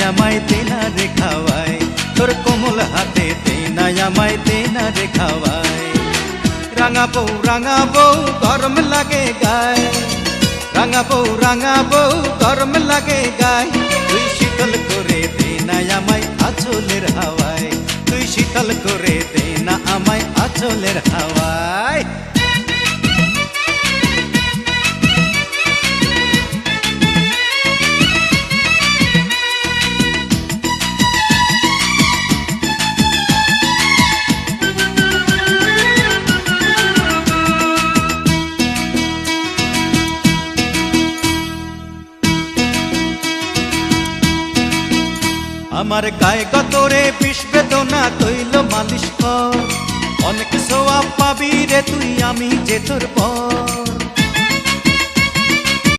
আমায় তেনা রে খাওয়াই, তোর কোমল হাতে তেনা আমায় তেনা রে খাওয়াই। রাঙা বউ গরম লাগে গায়, রাঙা বউ গরম লাগে গায়। তুই শীতল করে তেনা আমায় আঁচলের হাওয়ায়, তুই শীতল করে তেনা আমায় আঁচলের হাওয়ায়। আমার গায়ে গতরে বিষ বেদনা তৈল মালিশ কর, অনেক সোয়াব পাবি রে তুই আমি যে তোর পর।